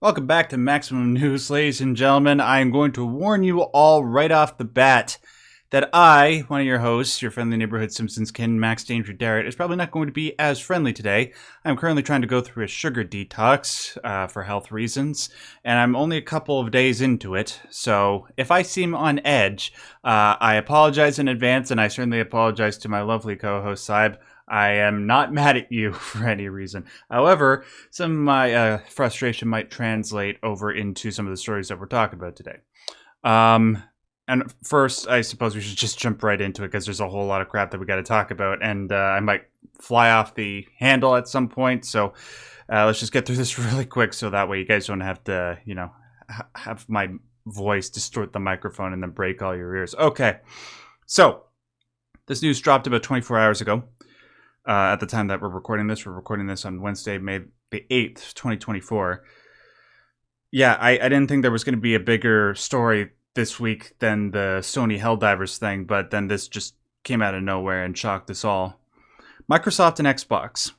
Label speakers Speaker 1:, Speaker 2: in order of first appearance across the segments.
Speaker 1: Welcome back to Maximum News, ladies and gentlemen. I am going to warn you all right off the bat that I, one of your hosts, your friendly neighborhood Simpsons-kin, Max Derrat, is probably not going to be as friendly today. I'm currently trying to go through a sugar detox for health reasons, and I'm only a couple of days into it. So if I seem on edge, I apologize in advance, and I certainly apologize to my lovely co-host, Syb. I am not mad at you for any reason. However, some of my frustration might translate over into some of the stories that we're talking about today. And first, I suppose we should just jump right into it because there's a whole lot of crap that we got to talk about, and I might fly off the handle at some point. So let's just get through this really quick, so that way you guys don't have to, have my voice distort the microphone and then break all your ears. Okay, so this news dropped about 24 hours ago. At the time that we're recording this on Wednesday, May the 8th, 2024. Yeah, I didn't think there was going to be a bigger story this week than the Sony Helldivers thing, but then this just came out of nowhere and shocked us all. Microsoft and Xbox,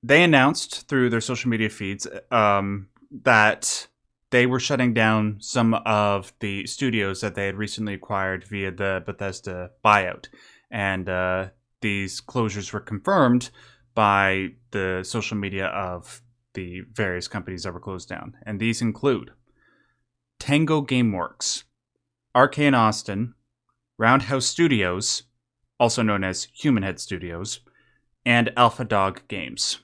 Speaker 1: they announced through their social media feeds that they were shutting down some of the studios that they had recently acquired via the Bethesda buyout. And these closures were confirmed by the social media of the various companies that were closed down. And these include Tango Gameworks, Arcane Austin, Roundhouse Studios, also known as Human Head Studios, and Alpha Dog Games.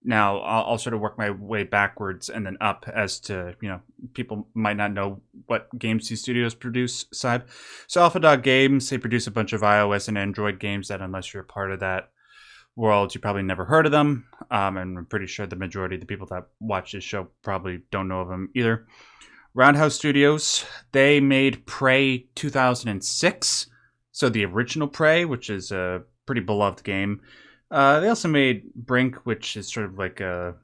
Speaker 1: Now, I'll sort of work my way backwards and then up as to, people might not know what games these studios produce, Syb. So Alpha Dog Games, they produce a bunch of iOS and Android games that, unless you're a part of that world, you probably never heard of them. And I'm pretty sure the majority of the people that watch this show probably don't know of them either. Roundhouse Studios, they made Prey 2006. So the original Prey, which is a pretty beloved game. They also made Brink, which is sort of like a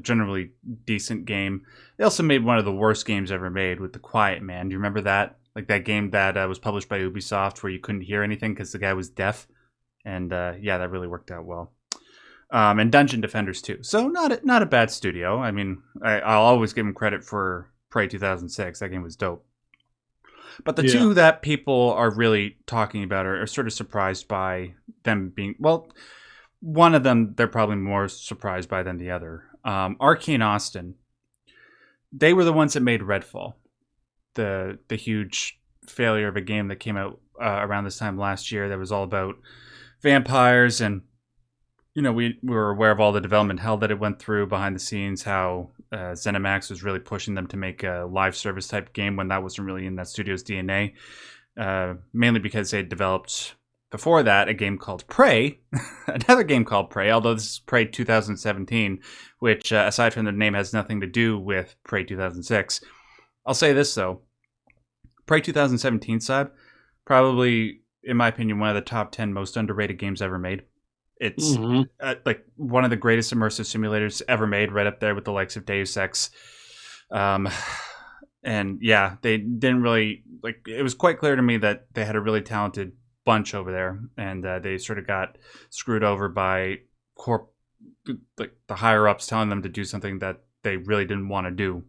Speaker 1: generally decent game. They also made one of the worst games ever made with The Quiet Man. Do you remember that? Like that game that was published by Ubisoft where you couldn't hear anything because the guy was deaf. And that really worked out well. And Dungeon Defenders too. So not a bad studio. I mean, I'll always give them credit for Prey 2006. That game was dope. But the two that people are really talking about are sort of surprised by them being, well, one of them they're probably more surprised by than the other. Arcane Austin, they were the ones that made Redfall, the huge failure of a game that came out around this time last year that was all about vampires. And we were aware of all the development hell that it went through behind the scenes, how ZeniMax was really pushing them to make a live service type game when that wasn't really in that studio's DNA, mainly because they had developed before that a game called Prey, another game called Prey, although this is Prey 2017, which aside from the name has nothing to do with Prey 2006. I'll say this though, Prey 2017, Syb, probably, in my opinion, one of the top 10 most underrated games ever made. It's like one of the greatest immersive simulators ever made, right up there with the likes of Deus Ex. And yeah, they didn't really, it was quite clear to me that they had a really talented bunch over there, and they sort of got screwed over by the higher ups telling them to do something that they really didn't want to do,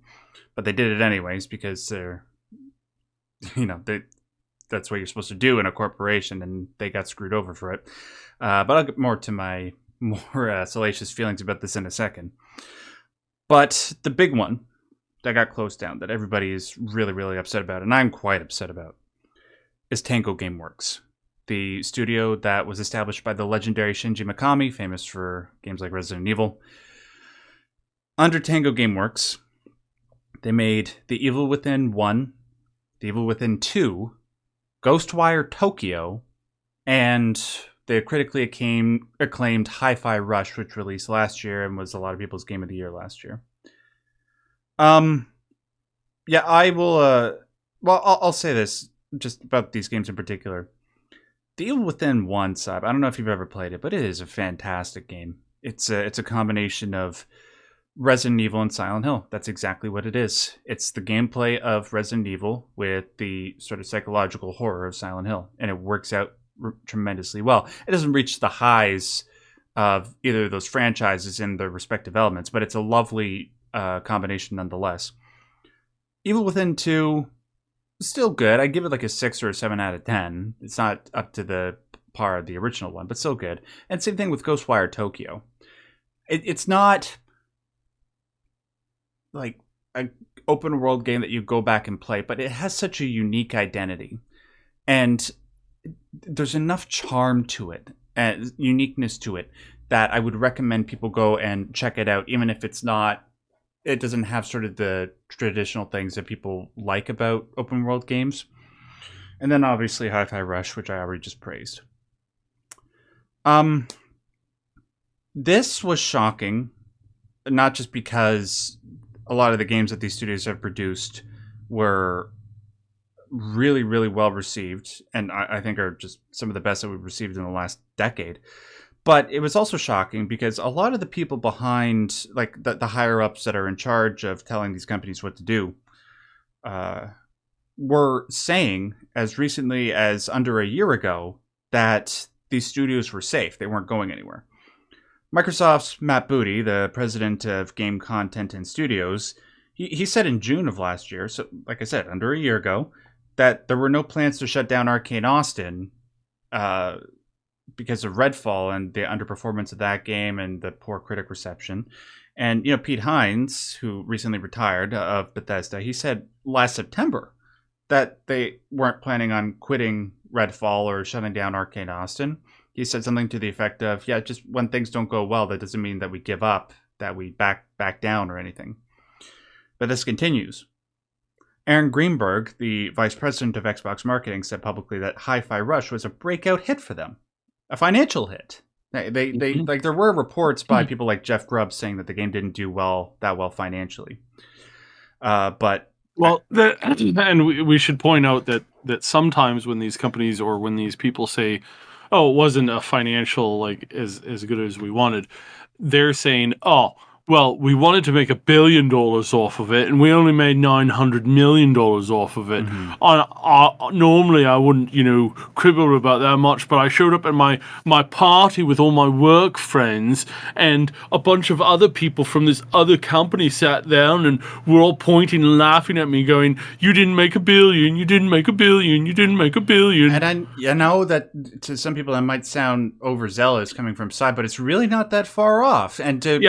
Speaker 1: but they did it anyways because they're, that's what you're supposed to do in a corporation, and they got screwed over for it. But I'll get more to my more salacious feelings about this in a second. But the big one that got closed down, that everybody is really, really upset about, and I'm quite upset about, is Tango Gameworks, the studio that was established by the legendary Shinji Mikami, famous for games like Resident Evil. Under Tango Gameworks, they made The Evil Within 1, The Evil Within 2, Ghostwire Tokyo, and the critically acclaimed Hi-Fi Rush, which released last year and was a lot of people's game of the year last year. I will. I'll say this just about these games in particular. The Evil Within 1, Syb, I don't know if you've ever played it, but it is a fantastic game. It's a combination of Resident Evil and Silent Hill. That's exactly what it is. It's the gameplay of Resident Evil with the sort of psychological horror of Silent Hill, and it works out tremendously well. It doesn't reach the highs of either of those franchises in their respective elements, but it's a lovely combination nonetheless. Evil Within 2, still good. I give it like a 6 or a 7 out of 10. It's not up to the par of the original one, but still good. And same thing with Ghostwire Tokyo. It's not like an open world game that you go back and play, but it has such a unique identity. And there's enough charm to it and uniqueness to it that I would recommend people go and check it out, even if it doesn't have sort of the traditional things that people like about open world games. And then obviously Hi-Fi Rush, which I already just praised. This was shocking, not just because a lot of the games that these studios have produced were really, really well received, and I think are just some of the best that we've received in the last decade. But it was also shocking because a lot of the people behind, like the higher ups that are in charge of telling these companies what to do, were saying as recently as under a year ago that these studios were safe. They weren't going anywhere. Microsoft's Matt Booty, the president of Game Content and Studios, he said in June of last year, so like I said, under a year ago, that there were no plans to shut down Arcane Austin because of Redfall and the underperformance of that game and the poor critic reception. And, Pete Hines, who recently retired of Bethesda, he said last September that they weren't planning on quitting Redfall or shutting down Arcane Austin. He said something to the effect of, yeah, just when things don't go well, that doesn't mean that we give up, that we back down or anything. But this continues. Aaron Greenberg, the vice president of Xbox marketing, said publicly that Hi-Fi Rush was a breakout hit for them, a financial hit. They like there were reports by people like Jeff Grubb saying that the game didn't do that well financially.
Speaker 2: And we should point out that sometimes when these companies or when these people say, "Oh, it wasn't a financial like as good as we wanted," they're saying, "Oh, well, we wanted to make $1 billion off of it, and we only made $900 million off of it." Normally, I wouldn't, quibble about that much, but I showed up at my party with all my work friends, and a bunch of other people from this other company sat down, and were all pointing and laughing at me, going, "You didn't make $1 billion. You didn't make $1 billion. You didn't make $1 billion."
Speaker 1: And I know that to some people that might sound overzealous coming from Cy, but it's really not that far off. And to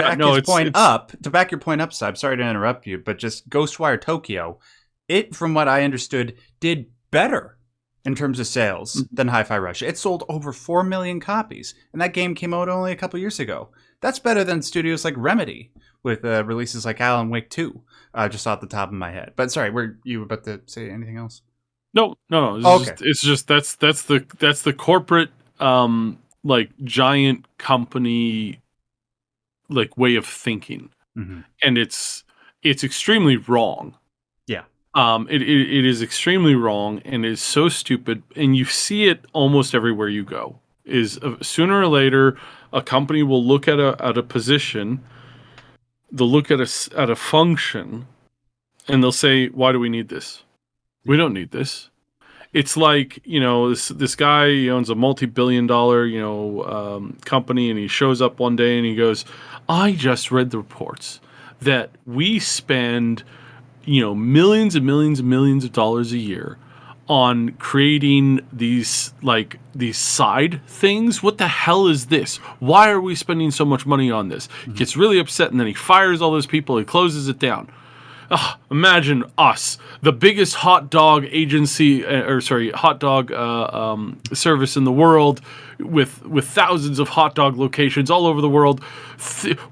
Speaker 1: back your point up, Cy, sorry to interrupt you, but just Ghostwire Tokyo, it, from what I understood, did better in terms of sales than Hi-Fi Rush. It sold over 4 million copies, and that game came out only a couple years ago. That's better than studios like Remedy with releases like Alan Wake 2, just off the top of my head. But sorry, were you about to say anything else?
Speaker 2: No. It's just that's the corporate giant company way of thinking, and it's extremely wrong.
Speaker 1: Yeah.
Speaker 2: It is extremely wrong, and is so stupid, and you see it almost everywhere you go. Is sooner or later a company will look at a position, they'll look at a function, and they'll say, "Why do we need this? We don't need this." It's like, this guy, he owns a multi-billion-dollar, company, and he shows up one day and he goes, "I just read the reports that we spend, millions and millions and millions of dollars a year on creating these side things. What the hell is this? Why are we spending so much money on this?" He gets really upset, and then he fires all those people. He closes it down. Imagine us, the biggest hot dog agency, hot dog service in the world, with thousands of hot dog locations all over the world.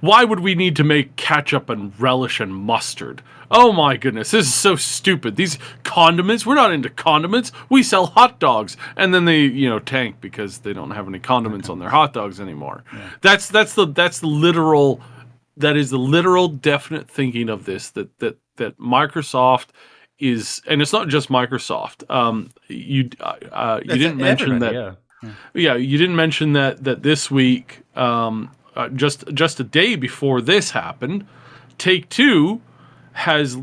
Speaker 2: Why would we need to make ketchup and relish and mustard? Oh my goodness, this is so stupid. These condiments, we're not into condiments. We sell hot dogs. And then they, tank because they don't have any condiments on their hot dogs anymore. Yeah. That's the literal definite thinking of this, that Microsoft is, and it's not just Microsoft. You didn't mention that. Yeah, you didn't mention that this week, just a day before this happened, Take-Two has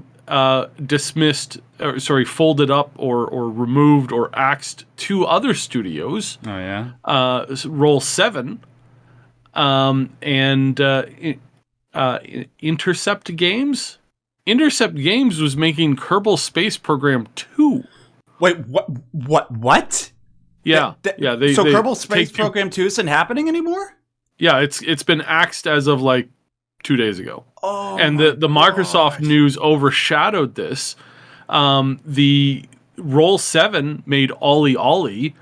Speaker 2: folded up or removed or axed 2 other studios.
Speaker 1: Oh yeah.
Speaker 2: Roll 7, and Intercept Games. Intercept Games was making Kerbal Space Program 2.
Speaker 1: Wait, what?
Speaker 2: Yeah, yeah.
Speaker 1: So
Speaker 2: They
Speaker 1: Kerbal Space Program 2 isn't happening anymore?
Speaker 2: Yeah, it's been axed as of like 2 days ago.
Speaker 1: Oh,
Speaker 2: And
Speaker 1: my
Speaker 2: the Microsoft
Speaker 1: gosh.
Speaker 2: news overshadowed this. The Roll 7 made Ollie Ollie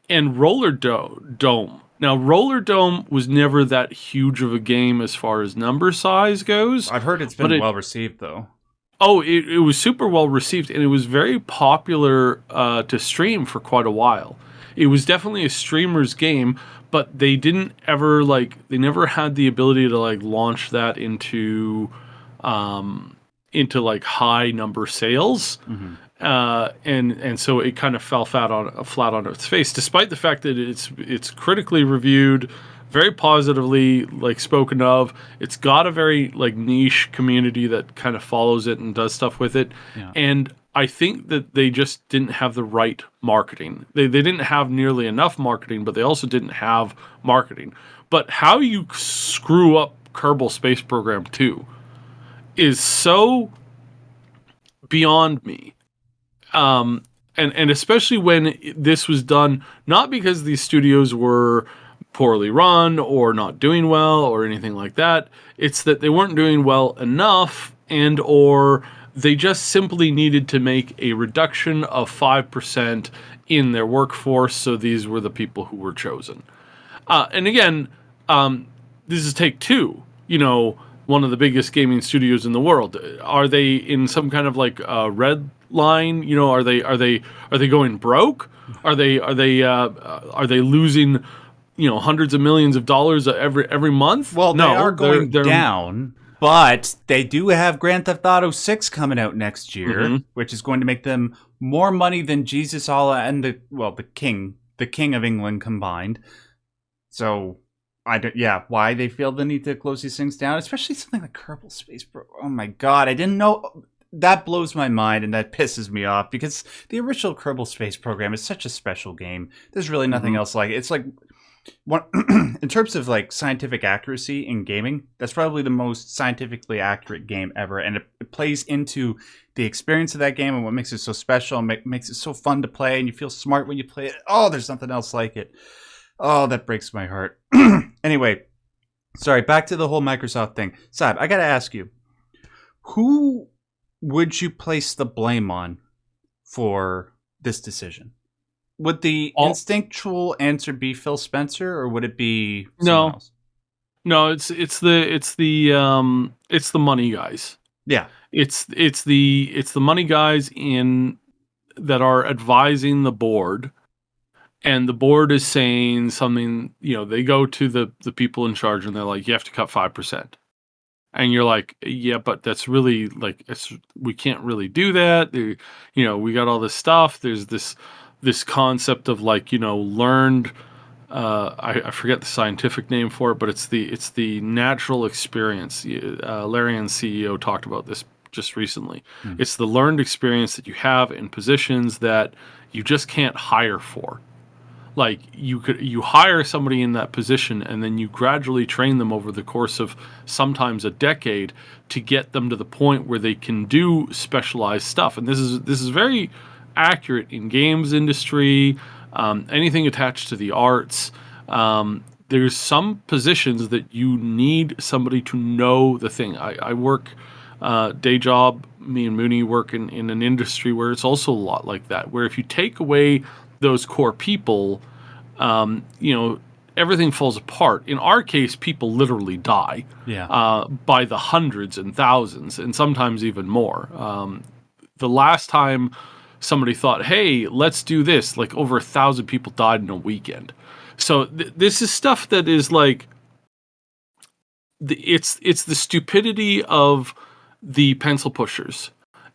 Speaker 2: and Roller Dome. Now, Roller Dome was never that huge of a game as far as number size goes.
Speaker 1: I've heard it's been well received, though.
Speaker 2: Oh, it was super well received, and it was very popular to stream for quite a while. It was definitely a streamer's game, but they didn't ever they never had the ability to launch that into like high number sales.
Speaker 1: Mm-hmm.
Speaker 2: And so it kind of fell flat on its face, despite the fact that it's critically reviewed, very positively spoken of. It's got a very niche community that kind of follows it and does stuff with it.
Speaker 1: Yeah.
Speaker 2: And I think that they just didn't have the right marketing. They didn't have nearly enough marketing, but they also didn't have marketing. But how you screw up Kerbal Space Program 2 is so beyond me. And especially when this was done, not because these studios were poorly run or not doing well or anything like that. It's that they weren't doing well enough, and or they just simply needed to make a reduction of 5% in their workforce. So these were the people who were chosen. And again, this is Take-Two, one of the biggest gaming studios in the world. Are they in some kind of red line? Are they going broke? Are they losing hundreds of millions of dollars every month?
Speaker 1: Well, they are going down, but they do have Grand Theft Auto 6 coming out next year, mm-hmm. which is going to make them more money than Jesus Allah and the King of England combined. So why they feel the need to close these things down, especially something like Kerbal Space Pro. Oh my God, I didn't know. That blows my mind, and that pisses me off, because the original Kerbal Space Program is such a special game. There's really nothing else like it. It's in terms of scientific accuracy in gaming, that's probably the most scientifically accurate game ever, and it plays into the experience of that game and what makes it so special and makes it so fun to play, and you feel smart when you play it. Oh, there's nothing else like it. Oh, that breaks my heart. Anyway, sorry, back to the whole Microsoft thing. Sab, I gotta ask you, who would you place the blame on for this decision? Would the instinctual answer be Phil Spencer, or would it be someone else?
Speaker 2: No, it's the money guys.
Speaker 1: Yeah,
Speaker 2: it's the money guys that are advising the board, and the board is saying something. They go to the people in charge, and they're like, "You have to cut 5%." And you're like, yeah, but that's really we can't really do that. We got all this stuff. There's this concept of learned. I forget the scientific name for it, but it's the natural experience. Larian's CEO talked about this just recently. Mm. It's the learned experience that you have in positions that you just can't hire for. You hire somebody in that position, and then you gradually train them over the course of sometimes a decade to get them to the point where they can do specialized stuff. And this is very accurate in games industry, anything attached to the arts. There's some positions that you need somebody to know the thing. I work day job. Me and Mooney work in an industry where it's also a lot like that, where if you take away those core people, everything falls apart. In our case, people literally die by the hundreds and thousands, and sometimes even more. The last time somebody thought, hey, let's do this, over 1,000 people died in a weekend. So this is stuff that is it's the stupidity of the pencil pushers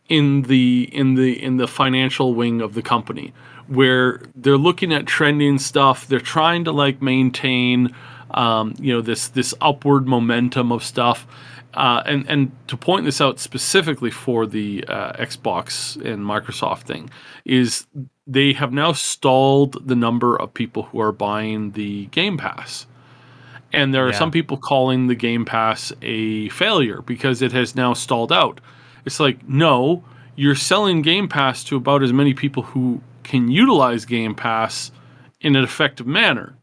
Speaker 2: in the financial wing of the company, where they're looking at trending stuff. They're trying to maintain, this upward momentum of stuff. And to point this out specifically for the Xbox and Microsoft thing is they have now stalled the number of people who are buying the Game Pass. And there are
Speaker 1: Yeah.
Speaker 2: some people calling the Game Pass a failure because it has now stalled out. It's like, no, you're selling Game Pass to about as many people who can utilize Game Pass in an effective manner.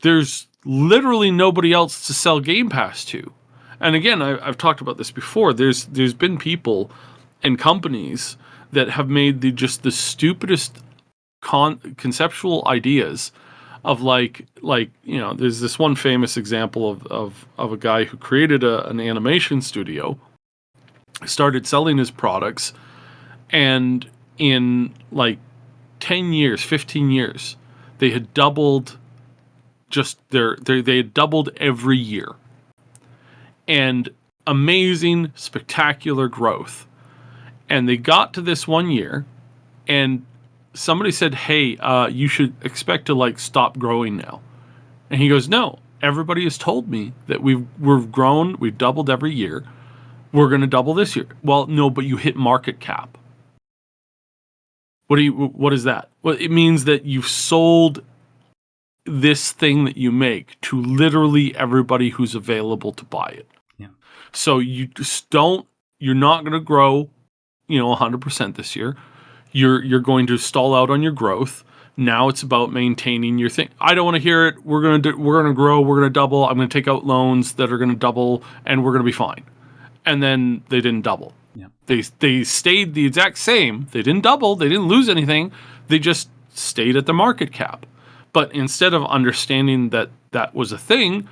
Speaker 2: There's literally nobody else to sell Game Pass to. And again, I've talked about this before. There's been people and companies that have made the stupidest conceptual ideas of like there's this one famous example of a guy who created an animation studio, started selling his products, and in like 10 years, 15 years, they had doubled they had doubled every year. And amazing, spectacular growth. And they got to this one year, and somebody said, hey, you should expect to like stop growing now. And he goes, no, everybody has told me that we've grown, we've doubled every year. We're going to double this year. Well, no, but you hit market cap. What is that? Well, it means that you've sold this thing that you make to literally everybody who's available to buy it.
Speaker 1: Yeah.
Speaker 2: So you're not going to grow, 100% this year. You're going to stall out on your growth. Now it's about maintaining your thing. I don't want to hear it. We're going to grow. We're going to double. I'm going to take out loans that are going to double, and we're going to be fine. And then they didn't double.
Speaker 1: Yeah.
Speaker 2: They stayed the exact same. They didn't double. They didn't lose anything. They just stayed at the market cap. But instead of understanding that that was a thing,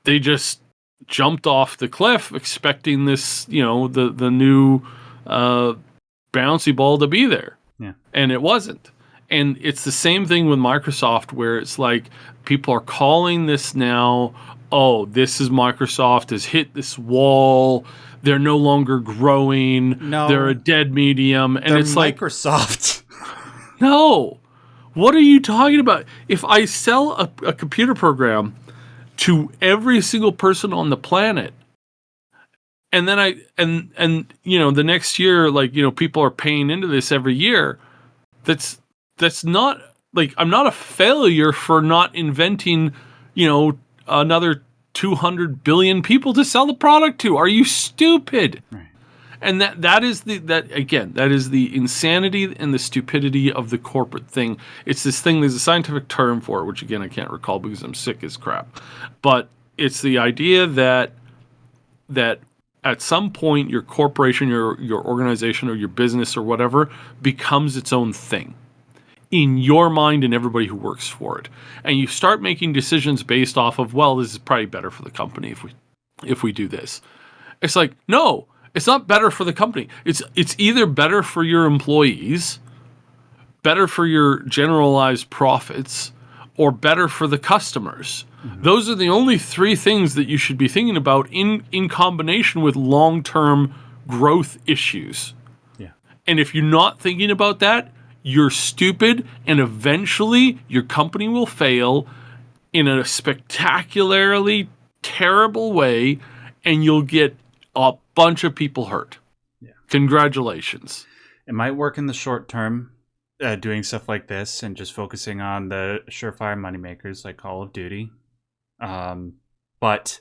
Speaker 2: they just jumped off the cliff expecting this, the new bouncy ball to be there.
Speaker 1: Yeah.
Speaker 2: And it wasn't. And it's the same thing with Microsoft, where it's like people are calling this now, oh, this is Microsoft has hit this wall. They're no longer growing.
Speaker 1: No.
Speaker 2: They're a dead medium. And it's like
Speaker 1: Microsoft.
Speaker 2: No. What are you talking about? If I sell a computer program to every single person on the planet, and then the next year, people are paying into this every year, that's not like, I'm not a failure for not inventing, another 200 billion people to sell the product to. Are you stupid?
Speaker 1: Right.
Speaker 2: And that is the insanity and the stupidity of the corporate thing. It's this thing, there's a scientific term for it, which again I can't recall because I'm sick as crap. But it's the idea that at some point your corporation, your organization, or your business or whatever becomes its own thing in your mind and everybody who works for it. And you start making decisions based off of, well, this is probably better for the company if we do this. It's like, no. It's not better for the company. It's either better for your employees, better for your generalized profits, or better for the customers. Mm-hmm. Those are the only three things that you should be thinking about in combination with long-term growth issues.
Speaker 1: Yeah.
Speaker 2: And if you're not thinking about that, you're stupid, and eventually your company will fail in a spectacularly terrible way, and you'll get a bunch of people hurt.
Speaker 1: Yeah.
Speaker 2: Congratulations.
Speaker 1: It might work in the short term, doing stuff like this and just focusing on the surefire moneymakers like Call of Duty. But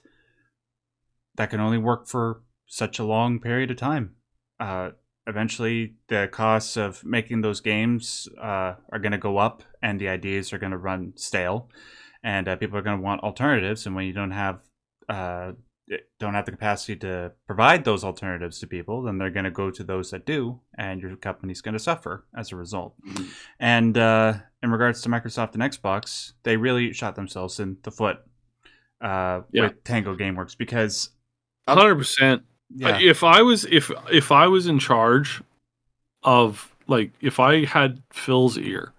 Speaker 1: that can only work for such a long period of time. Eventually, the costs of making those games are going to go up, and the ideas are going to run stale, and people are going to want alternatives. And when you don't have the capacity to provide those alternatives to people, then they're going to go to those that do, and your company's going to suffer as a result. Mm-hmm. And in regards to Microsoft and Xbox, they really shot themselves in the foot with Tango Gameworks, because
Speaker 2: 100%. Yeah. If I was in charge of, like, if I had Phil's ear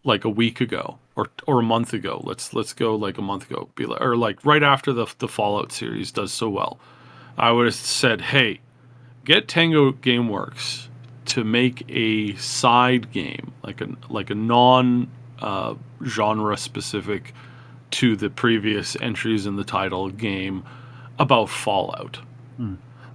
Speaker 2: like a week ago or a month ago, let's go like a month ago, or like right after the Fallout series does so well, I would have said, hey, get Tango Gameworks to make a side game, like a non genre specific to the previous entries in the title game about Fallout.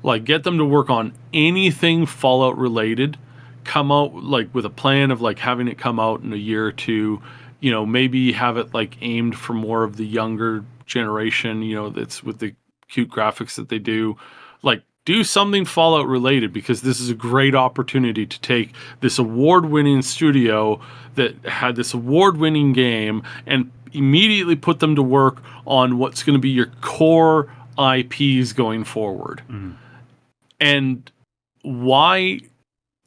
Speaker 2: Like, get them to work on anything Fallout related, come out like with a plan of like having it come out in a year or two, maybe have it like aimed for more of the younger generation, that's with the cute graphics that they do. Like, do something Fallout related, because this is a great opportunity to take this award-winning studio that had this award-winning game and immediately put them to work on what's going to be your core IPs going forward. And why?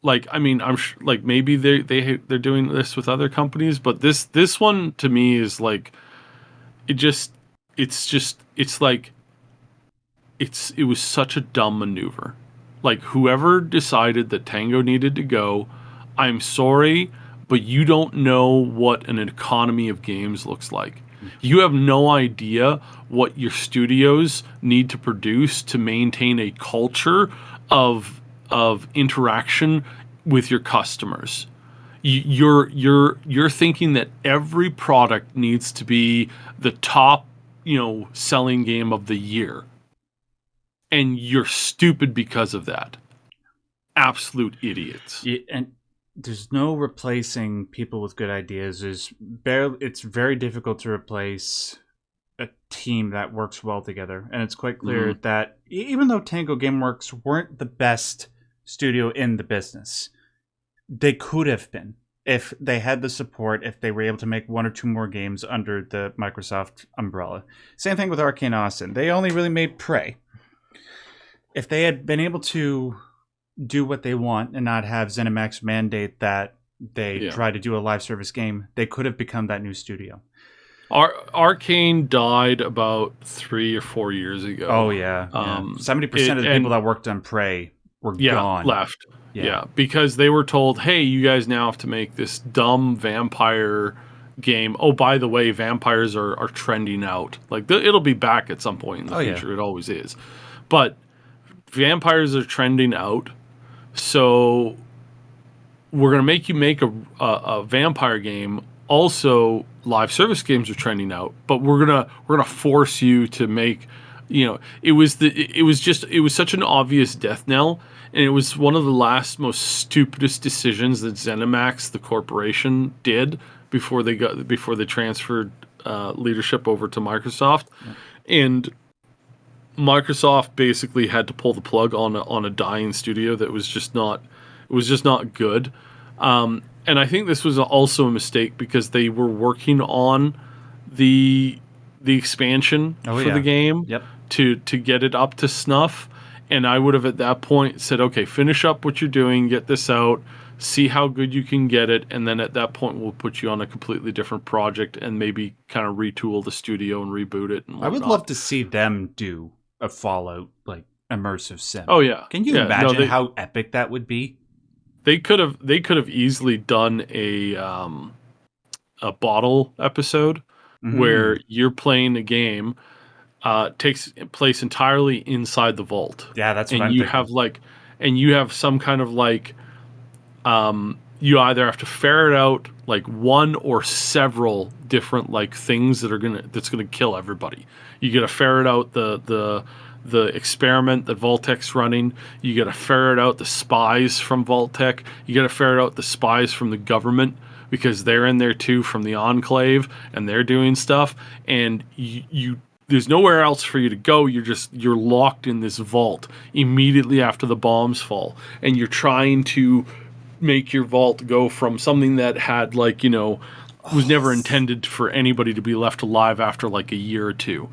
Speaker 2: Like, I mean, I'm sure, like, maybe they're doing this with other companies, but this one to me is like, it was such a dumb maneuver. Like, whoever decided that Tango needed to go, I'm sorry, but you don't know what an economy of games looks like. You have no idea what your studios need to produce to maintain a culture of interaction with your customers. You're thinking that every product needs to be the top, selling game of the year. And you're stupid because of that. Absolute idiots.
Speaker 1: Yeah, and there's no replacing people with good ideas. It's very difficult to replace a team that works well together. And it's quite clear that even though Tango Gameworks weren't the best studio in the business, they could have been if they had the support, if they were able to make one or two more games under the Microsoft umbrella. Same thing with Arcane Austin. They only really made Prey. If they had been able to do what they want and not have ZeniMax mandate that they try to do a live service game, they could have become that new studio.
Speaker 2: Arcane died about 3 or 4 years ago.
Speaker 1: Oh, yeah. 70% of the people that worked on Prey were gone.
Speaker 2: Left. Yeah, because they were told, hey, you guys now have to make this dumb vampire game. Oh, by the way, vampires are trending out. Like, it'll be back at some point in the future. Yeah. It always is. But vampires are trending out, so we're going to make you make a vampire game. Also, live service games are trending out, but we're gonna force you to make, it was such an obvious death knell, and it was one of the last most stupidest decisions that ZeniMax, the corporation, did before they transferred leadership over to Microsoft. And Microsoft basically had to pull the plug on a dying studio that was just not good. And I think this was also a mistake because they were working on the expansion for the game to get it up to snuff. And I would have at that point said, okay, finish up what you're doing, get this out, see how good you can get it, and then at that point we'll put you on a completely different project and maybe kind of retool the studio and reboot it. And
Speaker 1: I would love to see them do a Fallout like immersive sim.
Speaker 2: Oh yeah,
Speaker 1: can you imagine how epic that would be?
Speaker 2: They could have easily done a bottle episode where you're playing a game, takes place entirely inside the vault.
Speaker 1: Yeah, that's what
Speaker 2: I'm thinking. You have some kind of like, you either have to ferret out like one or several different like things that's gonna kill everybody. You gotta ferret out the experiment that Vault-Tec's running. You got to ferret out the spies from Vault-Tec. You got to ferret out the spies from the government because they're in there too from the Enclave and they're doing stuff. And you there's nowhere else for you to go. You're locked in this vault immediately after the bombs fall, and you're trying to make your vault go from something that had was never intended for anybody to be left alive after like a year or two.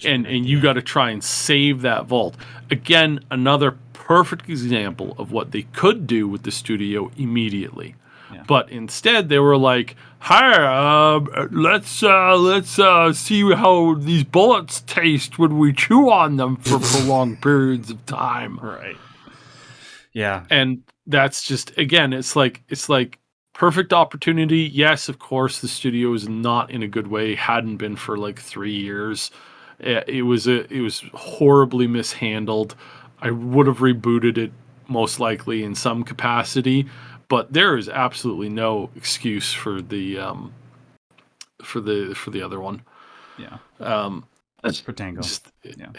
Speaker 2: And you got to try and save that vault. Again, another perfect example of what they could do with the studio immediately. Yeah. But instead they were like, "Hi, let's see how these bullets taste when we chew on them for prolonged periods of time."
Speaker 1: Right. Yeah.
Speaker 2: And that's just, again, it's like perfect opportunity. Yes, of course, the studio is not in a good way. Hadn't been for like 3 years. It was horribly mishandled. I would have rebooted it most likely in some capacity, but there is absolutely no excuse for the other one.
Speaker 1: Yeah. For Tango.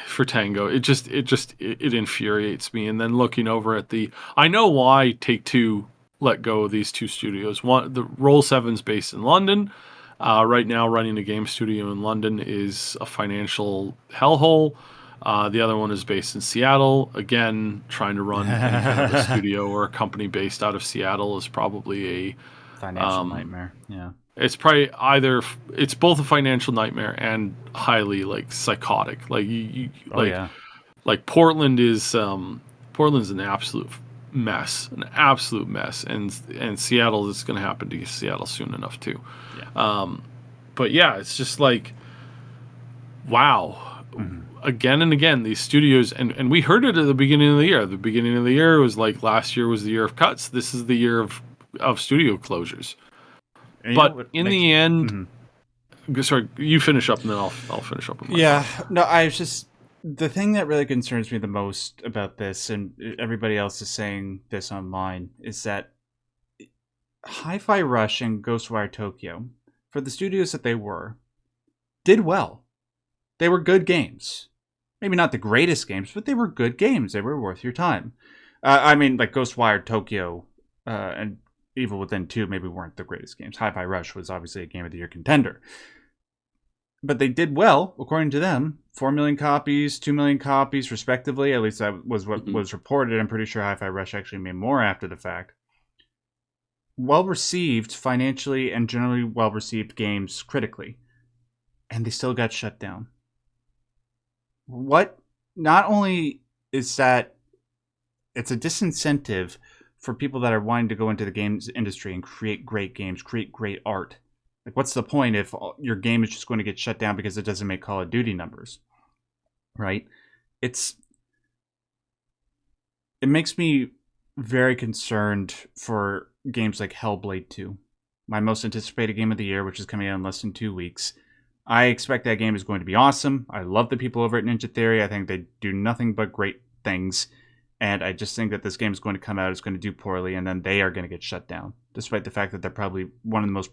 Speaker 2: For Tango. It infuriates me. And then looking over at I know why Take-Two let go of these two studios. One, the Roll7's based in London. Right now, running a game studio in London is a financial hellhole. The other one is based in Seattle. Again, trying to run any kind of a studio or a company based out of Seattle is probably a
Speaker 1: Financial nightmare. Yeah.
Speaker 2: it's probably it's both a financial nightmare and highly like psychotic. Like you
Speaker 1: Oh yeah.
Speaker 2: like Portland's an absolute mess, and Seattle is going to happen to Seattle soon enough too.
Speaker 1: Yeah.
Speaker 2: But yeah, it's just like wow.
Speaker 1: Mm-hmm.
Speaker 2: Again and again, these studios, and we heard it at the beginning of the year. The beginning of the year was like last year was the year of cuts. This is the year of studio closures.
Speaker 1: And
Speaker 2: But in the end,
Speaker 1: mm-hmm.
Speaker 2: sorry, you finish up and then I'll finish up with my
Speaker 1: Yeah,
Speaker 2: thought.
Speaker 1: no, I was just the thing that really concerns me the most about this, and everybody else is saying this online, is that Hi-Fi Rush and Ghostwire Tokyo, for the studios that they were, did well. They were good games. Maybe not the greatest games, but they were good games. They were worth your time. I mean, like Ghostwire Tokyo and Evil Within 2 maybe weren't the greatest games. Hi-Fi Rush was obviously a Game of the Year contender. But they did well, according to them. 4 million copies, 2 million copies, respectively. At least that was what was reported. I'm pretty sure Hi-Fi Rush actually made more after the fact. Well-received financially and generally well-received games critically. And they still got shut down. What? Not only is that it's a disincentive for people that are wanting to go into the games industry and create great games, create great art. Like, what's the point if your game is just going to get shut down because it doesn't make Call of Duty numbers, right? It makes me very concerned for games like Hellblade 2, my most anticipated game of the year, which is coming out in less than 2 weeks. I expect that game is going to be awesome. I love the people over at Ninja Theory. I think they do nothing but great things. And I just think that this game is going to come out, it's going to do poorly, and then they are going to get shut down, despite the fact that they're probably one of the most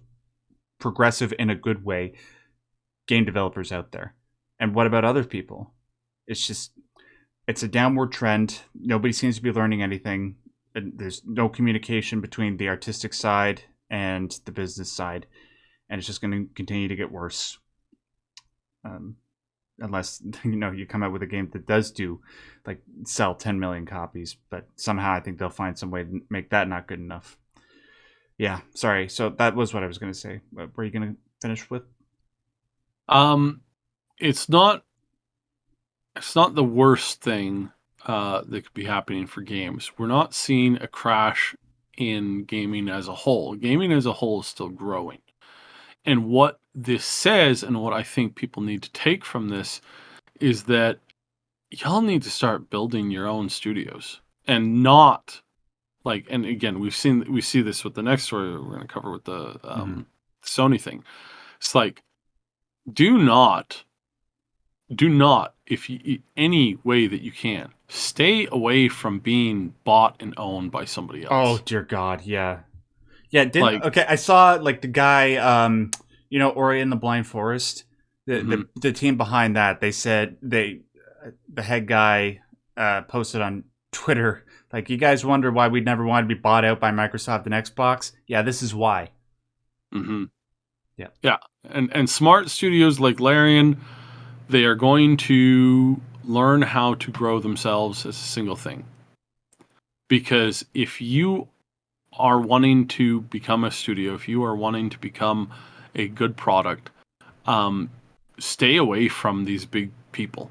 Speaker 1: progressive in a good way game developers out there. And what about other people? It's a downward trend. Nobody seems to be learning anything. There's no communication between the artistic side and the business side, and it's just going to continue to get worse. Unless you come out with a game that does sell 10 million copies, but somehow I think they'll find some way to make that not good enough. Yeah, sorry. So that was what I was going to say. What were you going to finish with?
Speaker 2: It's not the worst thing that could be happening for games. We're not seeing a crash in gaming as a whole. Gaming as a whole is still growing. And what this says, and what I think people need to take from this, is that y'all need to start building your own studios and not and again, we see this with the next story we're going to cover with the Sony thing. It's like, do not, if you, any way that you can, stay away from being bought and owned by somebody else.
Speaker 1: Oh dear God, yeah. Okay, I saw the guy, Ori and the Blind Forest. The team behind that, they said the head guy posted on Twitter, like, you guys wonder why we'd never want to be bought out by Microsoft and Xbox? Yeah, this is why.
Speaker 2: Mm-hmm. Yeah. And smart studios like Larian, they are going to learn how to grow themselves as a single thing. Because if you are wanting to become a studio, if you are wanting to become a good product, stay away from these big people.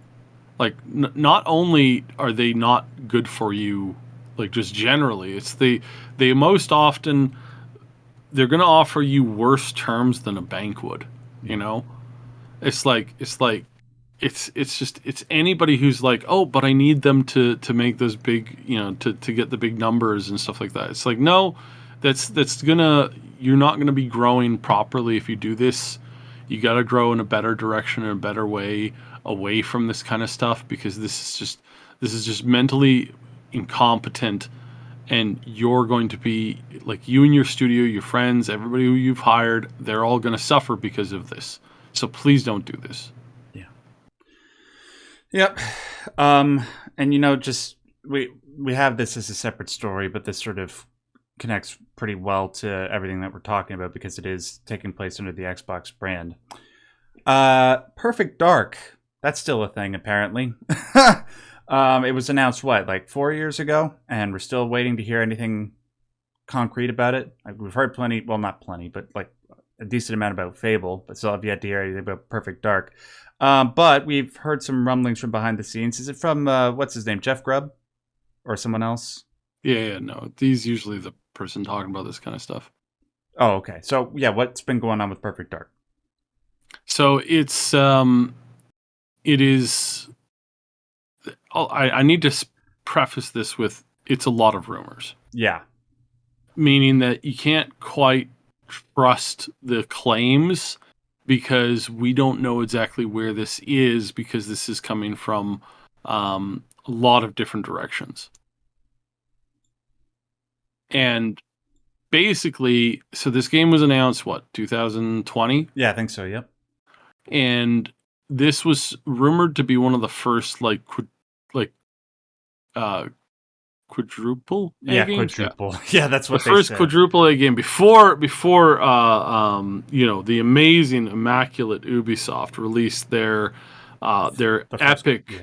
Speaker 2: Like, not only are they not good for you, just generally, it's they most often, they're going to offer you worse terms than a bank would, It's anybody who's like, oh, but I need them to make those big, to get the big numbers and stuff like that. It's like, no, you're not gonna be growing properly if you do this. You got to grow in a better direction, in a better way, away from this kind of stuff, because this is just mentally incompetent, and you're going to be you and your studio, your friends, everybody who you've hired, they're all going to suffer because of this. So please don't do this.
Speaker 1: Yeah. Yep. And just we have this as a separate story, but this sort of connects pretty well to everything that we're talking about because it is taking place under the Xbox brand. Perfect Dark. That's still a thing, apparently. It was announced, like 4 years ago? And we're still waiting to hear anything concrete about it. We've heard plenty, well, not plenty, but like a decent amount about Fable, but still have yet to hear anything about Perfect Dark. But we've heard some rumblings from behind the scenes. Is it from, what's his name, Jeff Grubb? Or someone else?
Speaker 2: Yeah, no. He's usually the person talking about this kind of stuff.
Speaker 1: Oh, okay. So, yeah, what's been going on with Perfect Dark?
Speaker 2: So it is. I need to preface this with it's a lot of rumors.
Speaker 1: Yeah.
Speaker 2: Meaning that you can't quite trust the claims because we don't know exactly where this is because this is coming from a lot of different directions. And basically, so this game was announced, 2020?
Speaker 1: Yeah, I think so, yep.
Speaker 2: And this was rumored to be one of the first, quadruple A games?
Speaker 1: Quadruple. Yeah, that's what
Speaker 2: the first quadruple A game before the amazing, immaculate Ubisoft released their epic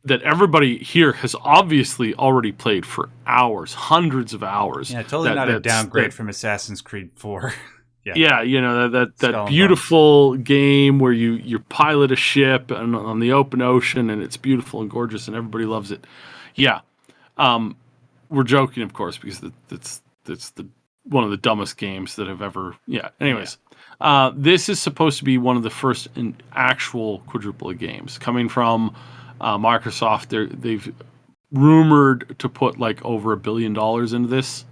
Speaker 2: that everybody here has obviously already played for hours, hundreds of hours.
Speaker 1: Yeah, totally not a downgrade from Assassin's Creed 4.
Speaker 2: Yeah, that beautiful game where you pilot a ship on the open ocean and it's beautiful and gorgeous and everybody loves it. Yeah. We're joking, of course, because it's the one of the dumbest games that have ever. Yeah. Anyways, this is supposed to be one of the first actual quadruple A games coming from Microsoft. They've rumored to put like over $1 billion into this.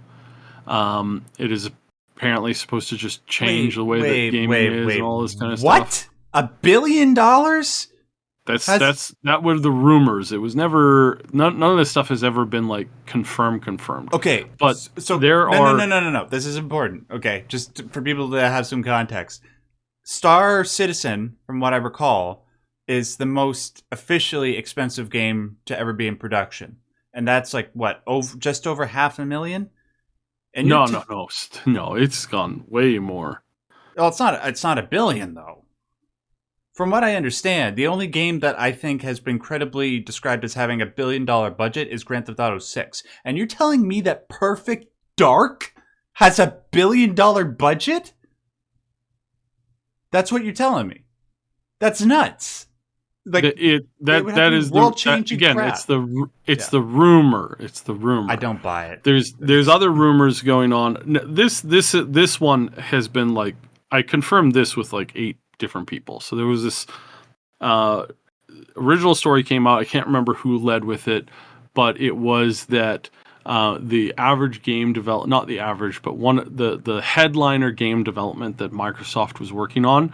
Speaker 2: It is apparently supposed to just change the way that gaming is and all this kind of stuff.
Speaker 1: What? $1 billion?
Speaker 2: That were the rumors. It was never none of this stuff has ever been like confirmed.
Speaker 1: Okay,
Speaker 2: but
Speaker 1: so
Speaker 2: there are
Speaker 1: no. This is important. Okay, just for people to have some context. Star Citizen, from what I recall, is the most officially expensive game to ever be in production, and that's like just over $500,000. And
Speaker 2: No, it's gone way more.
Speaker 1: Well, it's not $1 billion though. From what I understand, the only game that I think has been credibly described as having $1 billion budget is Grand Theft Auto 6. And you're telling me that Perfect Dark has $1 billion budget? That's what you're telling me. That's nuts. Like
Speaker 2: that is world-changing crap. It's the rumor. It's the rumor.
Speaker 1: I don't buy it.
Speaker 2: There's other rumors going on. This one has been like I confirmed this with like 8 different people. So there was this original story came out. I can't remember who led with it, but it was that the average game not the average, but the headliner game development that Microsoft was working on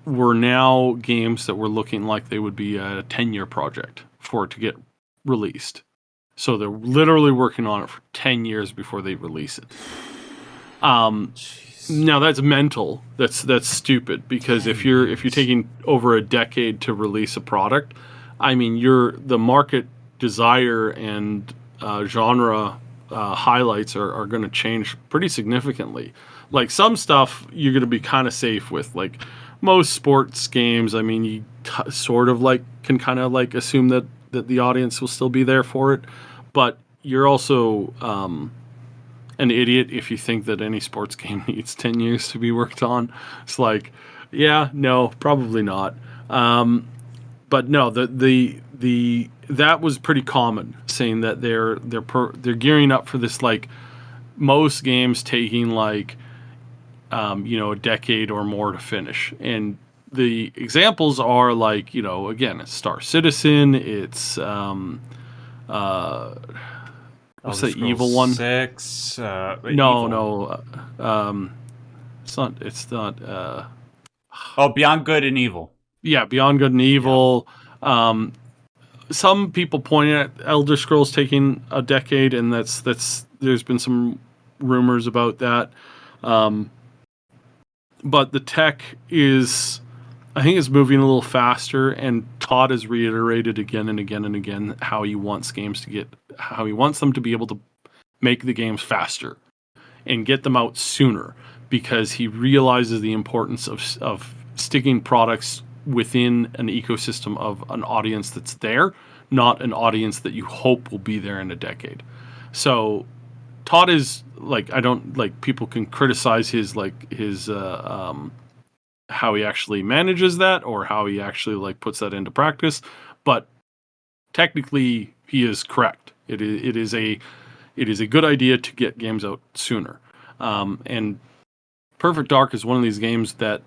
Speaker 2: were now games that were looking like they would be a 10-year project for it to get released. So they're literally working on it for 10 years before they release it. Now that's mental. That's stupid because if you're taking over a decade to release a product, I mean the market desire and genre highlights are going to change pretty significantly. Like some stuff you're going to be kind of safe with, like most sports games. I mean you sort of like can kind of like assume that the audience will still be there for it, but you're also an idiot if you think that any sports game needs 10 years to be worked on. It's like, yeah, no, probably not. But no, that was pretty common, saying that they're gearing up for this, like most games taking like a decade or more to finish. And the examples are like, again, it's Star Citizen, it's what's the evil one?
Speaker 1: 6.
Speaker 2: No. It's not.
Speaker 1: Beyond Good and Evil.
Speaker 2: Yeah, Beyond Good and Evil. Yeah. Some people point at Elder Scrolls taking a decade, and that's there's been some rumors about that. But the tech is, I think, it's moving a little faster, and Todd has reiterated again and again and again how he wants them to be able to make the games faster and get them out sooner, because he realizes the importance of sticking products within an ecosystem of an audience that's there, not an audience that you hope will be there in a decade. So Todd is like, I don't like, people can criticize his how he actually manages that or how he actually like puts that into practice, but technically he is correct. It is a good idea to get games out sooner. And Perfect Dark is one of these games that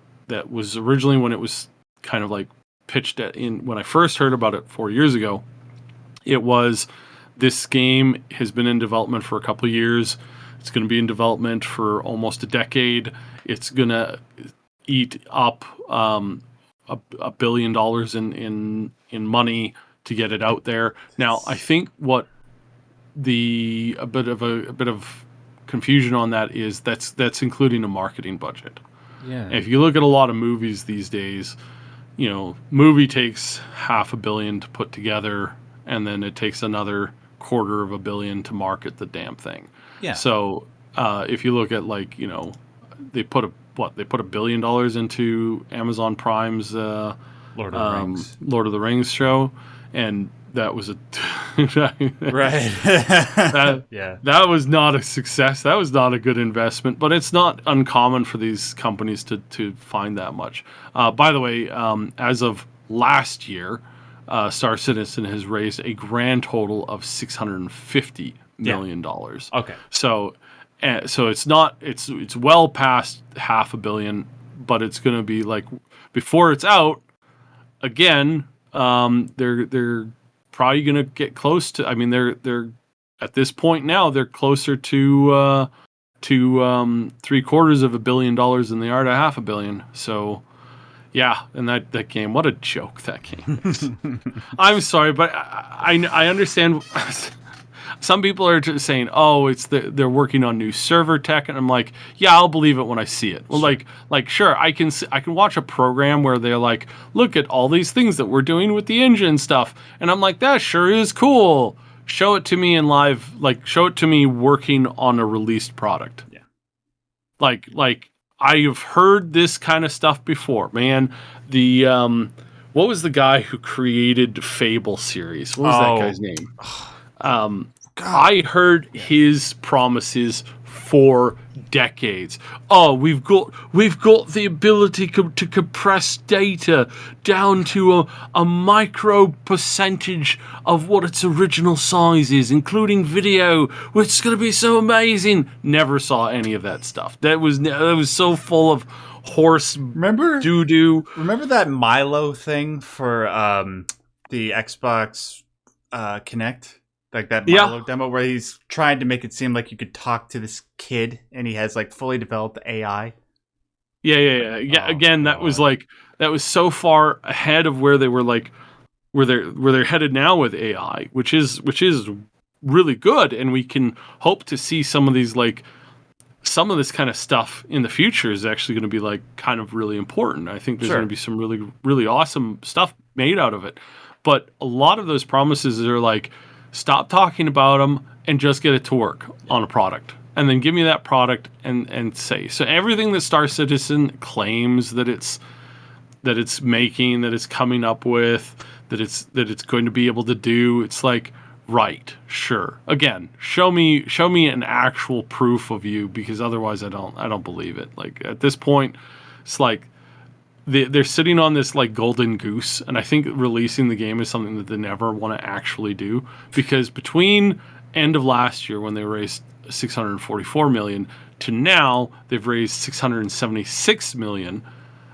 Speaker 2: was originally, when it was kind of like pitched when I first heard about it 4 years ago, it was, this game has been in development for a couple of years. It's going to be in development for almost a decade. It's going to eat up $1 billion in money to get it out there. Now, I think what a bit of confusion on that is that's including a marketing budget.
Speaker 1: Yeah.
Speaker 2: If you look at a lot of movies these days, movie takes $500 million to put together, and then it takes another $250 million to market the damn thing.
Speaker 1: Yeah.
Speaker 2: So if you look at they put $1 billion into Amazon Prime's
Speaker 1: Lord of the Rings
Speaker 2: show, and that was
Speaker 1: right.
Speaker 2: That was not a success. That was not a good investment, but it's not uncommon for these companies to find that much. By the way, as of last year, Star Citizen has raised a grand total of $650 million.
Speaker 1: Okay.
Speaker 2: So it's well past $500 million, but it's going to be like, before it's out again, they're probably going to get close to, I mean, they're at this point now, they're closer to $750 million than they are to $500 million. So yeah, and that game, what a joke that game is. I'm sorry, but I understand. Some people are just saying, "Oh, they're working on new server tech," and I'm like, "Yeah, I'll believe it when I see it." Well, sure, I can watch a program where they're like, "Look at all these things that we're doing with the engine stuff," and I'm like, "That sure is cool." Show it to me in live, show it to me working on a released product.
Speaker 1: Yeah,
Speaker 2: like I've heard this kind of stuff before, man. The what was the guy who created Fable series? What was that guy's name? I heard his promises for decades. Oh, we've got the ability to compress data down to a micro percentage of what its original size is, including video, which is going to be so amazing. Never saw any of that stuff. That was so full of horse doo-doo.
Speaker 1: Remember that Milo thing for the Xbox Kinect? Like that Milo demo where he's trying to make it seem like you could talk to this kid and he has fully developed AI.
Speaker 2: Yeah. Again, that was so far ahead of where they were where they're headed now with AI, which is really good, and we can hope to see some of these some of this kind of stuff in the future is actually going to be kind of really important. I think there's going to be some really, really awesome stuff made out of it. But a lot of those promises are stop talking about them and just get it to work on a product. And then give me that product and say. So everything that Star Citizen claims that it's making, that it's coming up with, that it's going to be able to do, it's right, sure. Again, show me an actual proof of you, because otherwise I don't believe it. At this point, it's they're sitting on this golden goose, and I think releasing the game is something that they never want to actually do, because between end of last year when they raised $644 million to now they've raised $676 million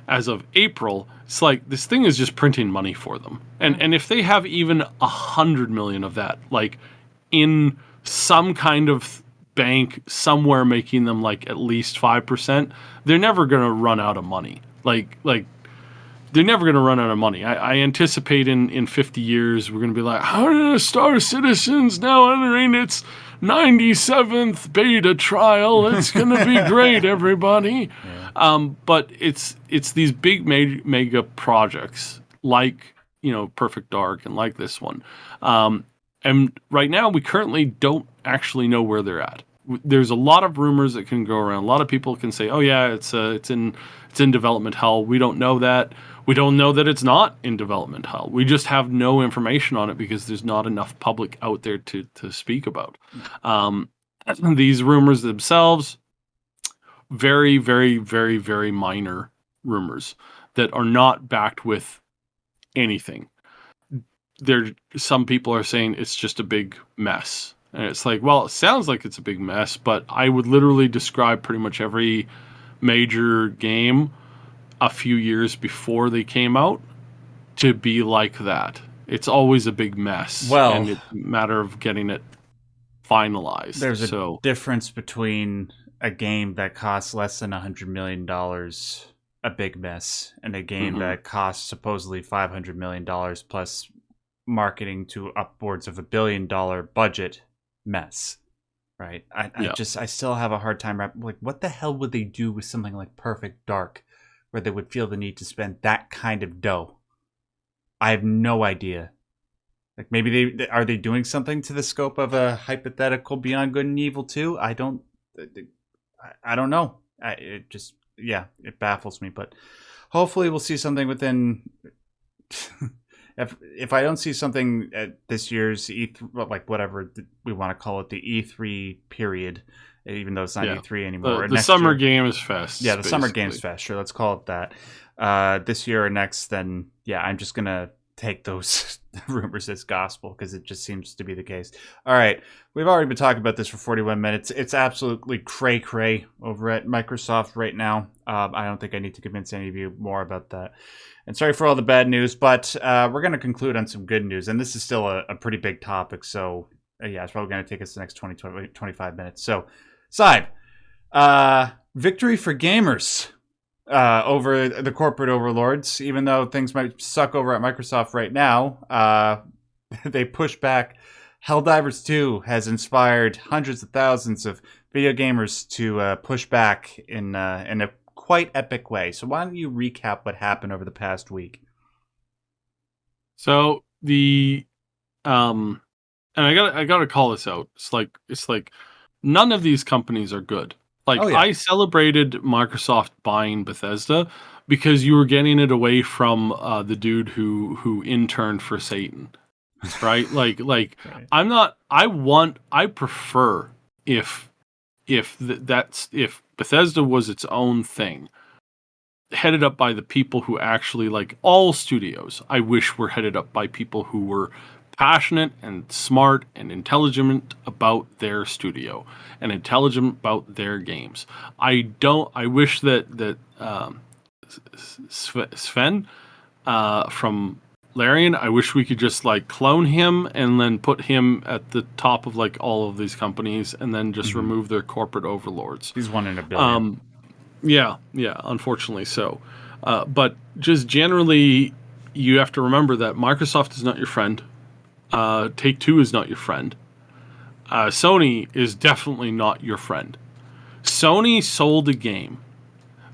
Speaker 2: as of April. It's this thing is just printing money for them, and if they have even 100 million of that in some kind of bank somewhere, making them at least 5%, they're never going to run out of money. They're never going to run out of money. I anticipate in 50 years we're going to be how are Star Citizen's now entering its 97th beta trial? It's going to be great, everybody. Yeah. But it's these big mega projects Perfect Dark and this one. And right now, we currently don't actually know where they're at. There's a lot of rumors that can go around. A lot of people can say, "Oh yeah, it's in development hell." We don't know that. We don't know that it's not in development hell. We just have no information on it because there's not enough public out there to speak about. Um, these rumors themselves, very, very, very, very minor rumors that are not backed with anything. Some people are saying it's just a big mess. And it's like, well, it sounds like it's a big mess, but I would literally describe pretty much every major game a few years before they came out to be like that. It's always a big mess, and
Speaker 1: Well,
Speaker 2: it's a matter of getting it finalized.
Speaker 1: there's a
Speaker 2: So,
Speaker 1: difference between a game that costs less than $100 million, a big mess, and a game
Speaker 2: mhm.
Speaker 1: that costs supposedly $500 million plus marketing to upwards of $1 billion budget mess. Right.
Speaker 2: Yeah.
Speaker 1: I still have a hard time like, what the hell would they do with something like Perfect Dark where they would feel the need to spend that kind of dough? I have no idea. Like, maybe are they doing something to the scope of a hypothetical Beyond Good and Evil 2? I don't know. It just, yeah, it baffles me. But hopefully we'll see something within. If I don't see something at this year's E3, like whatever we want to call it, the E3 period, even though it's not
Speaker 2: Yeah.
Speaker 1: E3 anymore.
Speaker 2: The Summer Games Fest.
Speaker 1: Yeah, the Summer Games
Speaker 2: basically.
Speaker 1: Fest. Sure, let's call it that. This year or next, then yeah, I'm just gonna take those rumors as gospel because it just seems to be the case. All right, we've already been talking about this for 41 minutes. It's absolutely cray cray over at Microsoft right now. I don't think I need to convince any of you more about that. And sorry for all the bad news, but we're going to conclude on some good news. And this is still a pretty big topic. So, yeah, it's probably going to take us the next 25 minutes. So, Sybe, victory for gamers over the corporate overlords. Even though things might suck over at Microsoft right now, they push back. Helldivers 2 has inspired hundreds of thousands of video gamers to push back in a quite epic way. So why don't you recap what happened over the past week?
Speaker 2: So and I gotta call this out. It's like none of these companies are good. Like,
Speaker 1: Oh yeah,
Speaker 2: I celebrated Microsoft buying Bethesda because you were getting it away from the dude who interned for Satan, right?
Speaker 1: right.
Speaker 2: I prefer if if Bethesda was its own thing, headed up by the people who actually, like all studios, I wish were headed up by people who were passionate and smart and intelligent about their studio and intelligent about their games. I wish that Sven from Larian, I wish we could just like clone him and then put him at the top of like all of these companies and then just remove their corporate overlords.
Speaker 1: He's 1 in a billion.
Speaker 2: Yeah, unfortunately so. But just generally, you have to remember that Microsoft is not your friend. Take-Two is not your friend. Sony is definitely not your friend. Sony sold a game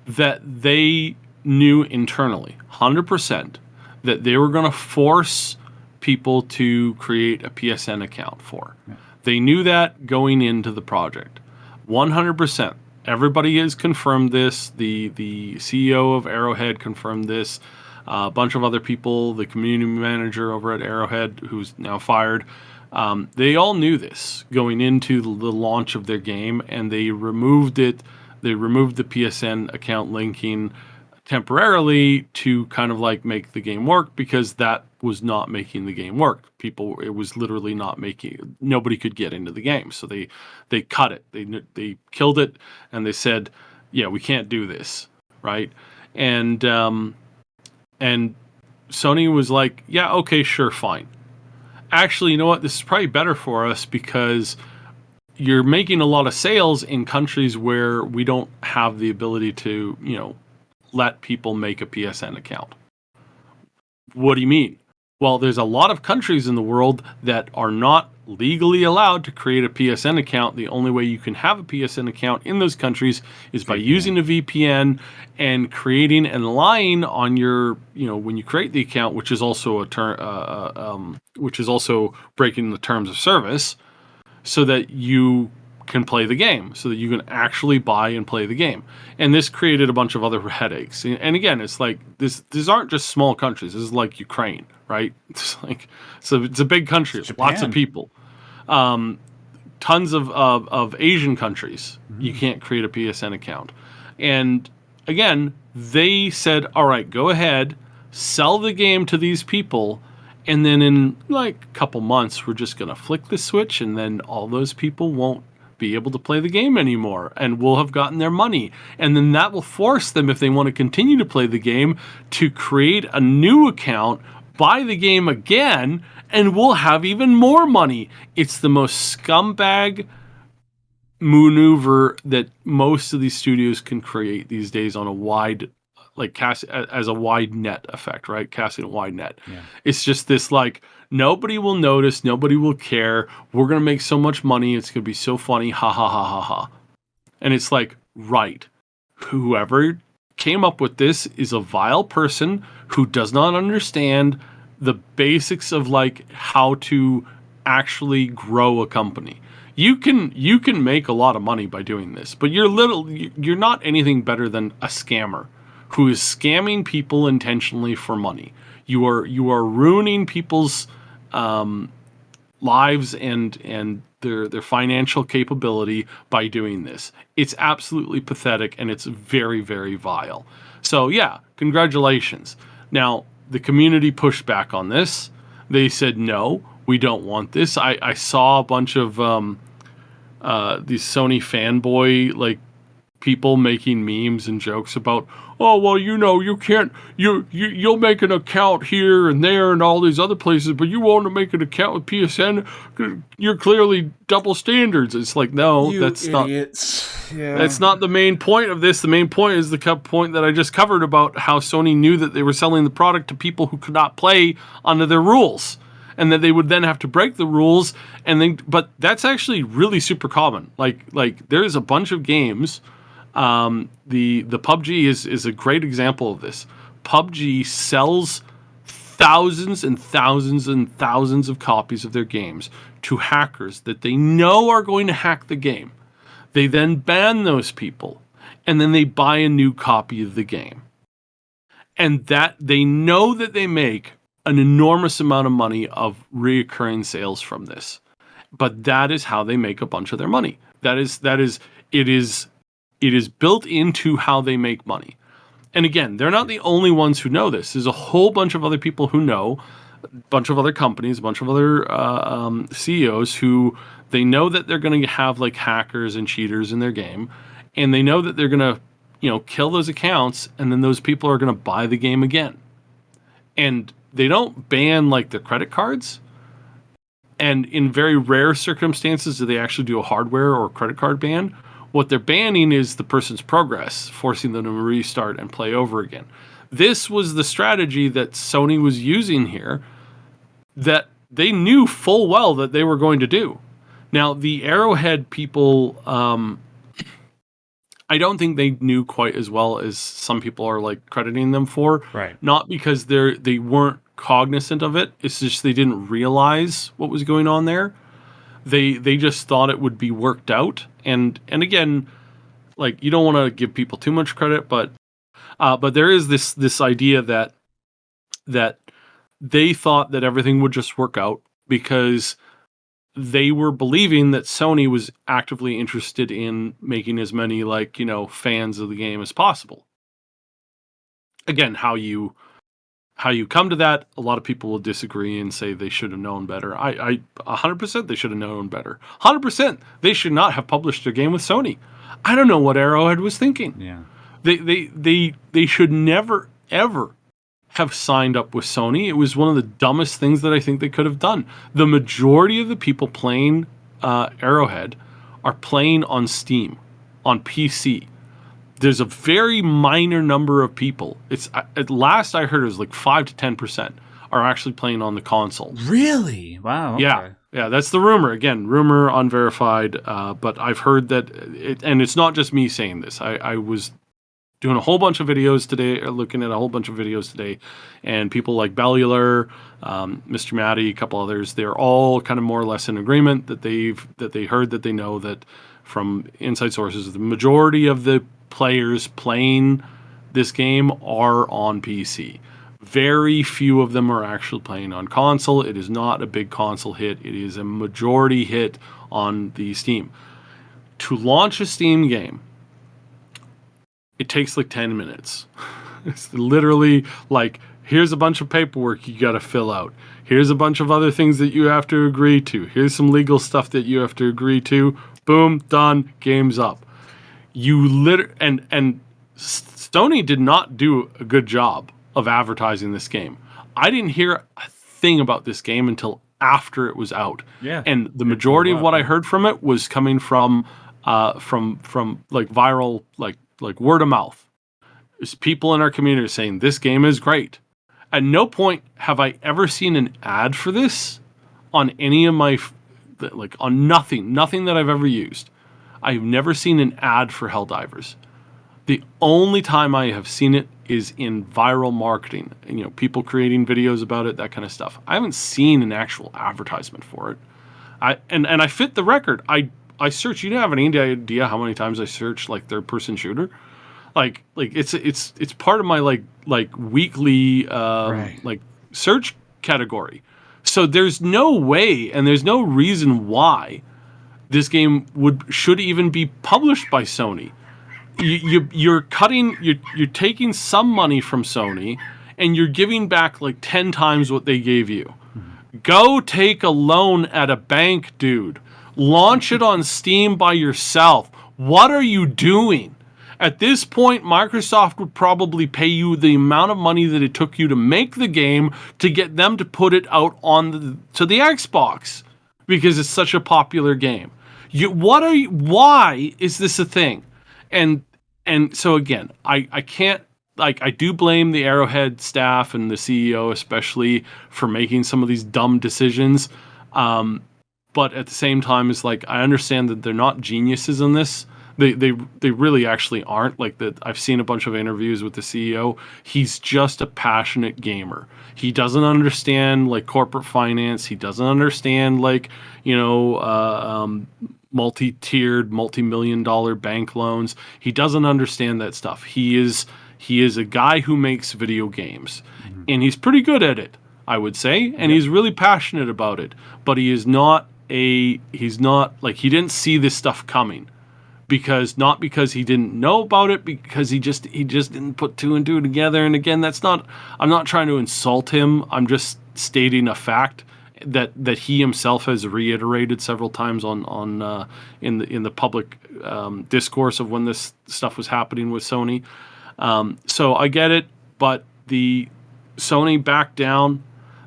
Speaker 2: that they knew internally, 100%, that they were going to force people to create a PSN account for. Yeah. They knew that going into the project, 100%. Everybody has confirmed this. The CEO of Arrowhead confirmed this. A bunch of other people, the community manager over at Arrowhead, who's now fired, they all knew this going into the launch of their game, and they removed it. They removed the PSN account linking temporarily to kind of like make the game work, because that was not making the game work. It was literally not making, nobody could get into the game. So they cut it. They killed it, and they said, yeah, we can't do this. Right. And Sony was like, yeah, okay, sure, fine. Actually, you know what? This is probably better for us because you're making a lot of sales in countries where we don't have the ability to, let people make a PSN account. What do you mean? Well, there's a lot of countries in the world that are not legally allowed to create a PSN account. The only way you can have a PSN account in those countries is by using a VPN and creating and lying on your, when you create the account, which is also which is also breaking the terms of service, so that you can play the game, so that you can actually buy and play the game. And this created a bunch of other headaches. And again, it's like these aren't just small countries. This is like Ukraine, right? It's like, so it's a big country, lots of people. Tons of Asian countries, you can't create a PSN account. And again, they said, all right, go ahead, sell the game to these people, and then in like a couple months, we're just going to flick the switch, and then all those people won't be able to play the game anymore, and we'll have gotten their money. And then that will force them, if they want to continue to play the game, to create a new account, buy the game again, and we'll have even more money. It's the most scumbag maneuver that most of these studios can create these days on a wide, like as a wide net effect, right? Casting a wide net. Yeah. It's just this like, nobody will notice, nobody will care. We're going to make so much money. It's going to be so funny. Ha ha ha ha ha. And it's like, right. Whoever came up with this is a vile person who does not understand the basics of like how to actually grow a company. You can make a lot of money by doing this, but you're not anything better than a scammer who is scamming people intentionally for money. You are ruining people's lives and their financial capability by doing this. It's absolutely pathetic, and it's very, very vile. So yeah, congratulations. Now, the community pushed back on this. They said, no, we don't want this. I saw a bunch of these Sony fanboy like people making memes and jokes about, oh, well, you can't, you'll make an account here and there and all these other places, but you want to make an account with PSN, you're clearly double standards. It's like, no, that's idiots. That's not the main point of this. The main point is the point that I just covered about how Sony knew that they were selling the product to people who could not play under their rules, and that they would then have to break the rules. But that's actually really super common. Like there's a bunch of games. The PUBG is a great example of this. PUBG sells thousands and thousands and thousands of copies of their games to hackers that they know are going to hack the game. They then ban those people, and then they buy a new copy of the game. And that they know that they make an enormous amount of money of reoccurring sales from this. But that is how they make a bunch of their money. It is built into how they make money. And again, they're not the only ones who know this. There's a whole bunch of other people who know, a bunch of other companies, a bunch of other CEOs who they know that they're going to have like hackers and cheaters in their game. And they know that they're going to, kill those accounts, and then those people are going to buy the game again. And they don't ban like their credit cards. And in very rare circumstances do they actually do a hardware or credit card ban. What they're banning is the person's progress, forcing them to restart and play over again. This was the strategy that Sony was using here that they knew full well that they were going to do. Now, the Arrowhead people, I don't think they knew quite as well as some people are like crediting them for.
Speaker 1: Right.
Speaker 2: Not because they weren't cognizant of it. It's just they didn't realize what was going on there. They just thought it would be worked out. And again, like, you don't want to give people too much credit, but there is this idea that they thought that everything would just work out because they were believing that Sony was actively interested in making as many fans of the game as possible. Again, how you come to that, a lot of people will disagree and say they should have known better. I 100% they should have known better. 100% they should not have published their game with Sony. I don't know what Arrowhead was thinking.
Speaker 1: Yeah.
Speaker 2: They should never, ever have signed up with Sony. It was one of the dumbest things that I think they could have done. The majority of the people playing Arrowhead are playing on Steam, on PC. There's a very minor number of people. It's at last I heard it was like 5 to 10% are actually playing on the console.
Speaker 1: Really? Wow. Okay.
Speaker 2: Yeah, that's the rumor. Again, rumor, unverified, but I've heard that, and it's not just me saying this. I was doing a whole bunch of videos today, looking at a whole bunch of videos today, and people like Bellular, Mr. Matty, a couple others, they're all kind of more or less in agreement that they heard, that they know that from inside sources, the majority of the players playing this game are on PC. Very few of them are actually playing on console. It is not a big console hit. It is a majority hit on the Steam. To launch a Steam game, it takes like 10 minutes. It's literally like, here's a bunch of paperwork you got to fill out. Here's a bunch of other things that you have to agree to. Here's some legal stuff that you have to agree to. Boom, done, game's up. And Sony did not do a good job of advertising this game. I didn't hear a thing about this game until after it was out.
Speaker 1: Yeah.
Speaker 2: And the majority of what I heard from it was coming from like viral, like word of mouth. There's people in our community saying this game is great. At no point have I ever seen an ad for this on any of my, like on nothing that I've ever used. I've never seen an ad for Helldivers. The only time I have seen it is in viral marketing, and, you know, people creating videos about it, that kind of stuff. I haven't seen an actual advertisement for it. I fit the record. I search. You don't have any idea how many times I search like third-person shooter. Like it's part of my like weekly like search category. So there's no way and there's no reason why this game should even be published by Sony. You're taking some money from Sony and you're giving back like 10 times what they gave you. Go take a loan at a bank, dude. Launch it on Steam by yourself. What are you doing? At this point, Microsoft would probably pay you the amount of money that it took you to make the game to get them to put it out to the Xbox, because it's such a popular game. Why is this a thing? And so again, I can't, like, I do blame the Arrowhead staff and the CEO especially for making some of these dumb decisions. But at the same time, it's like, I understand that they're not geniuses in this. They really actually aren't. Like, that I've seen a bunch of interviews with the CEO. He's just a passionate gamer. He doesn't understand like corporate finance. He doesn't understand like, you know, multi-tiered, multi-million-dollar bank loans. He doesn't understand that stuff. He is a guy who makes video games, and he's pretty good at it, I would say, and he's really passionate about it. But he's not like, he didn't see this stuff coming. Not because he didn't know about it, because he just didn't put two and two together. And again, I'm not trying to insult him. I'm just stating a fact that he himself has reiterated several times in the public discourse of when this stuff was happening with Sony. So I get it, but the Sony backed down.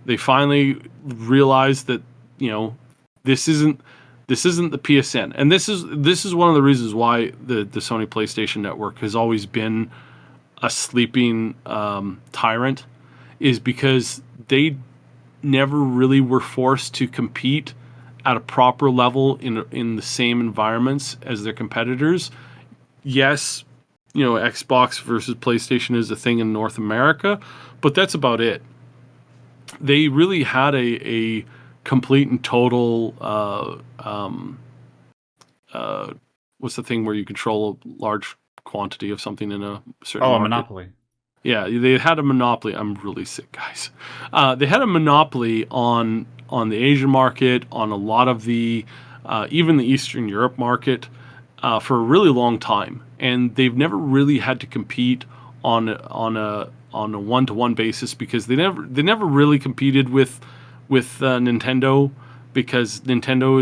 Speaker 2: They finally realized that, you know, this isn't the PSN, and this is one of the reasons why the Sony PlayStation Network has always been a sleeping tyrant, is because they never really were forced to compete at a proper level in the same environments as their competitors. Yes, you know, Xbox versus PlayStation is a thing in North America, but that's about it. They really had a complete and total what's the thing where you control a large quantity of something in a certain market?
Speaker 1: A monopoly.
Speaker 2: Yeah, they had a monopoly. I'm really sick, guys. They had a monopoly on the Asian market, on a lot of the even the Eastern Europe market for a really long time, and they've never really had to compete on a one-to-one basis, because they never really competed with Nintendo, because Nintendo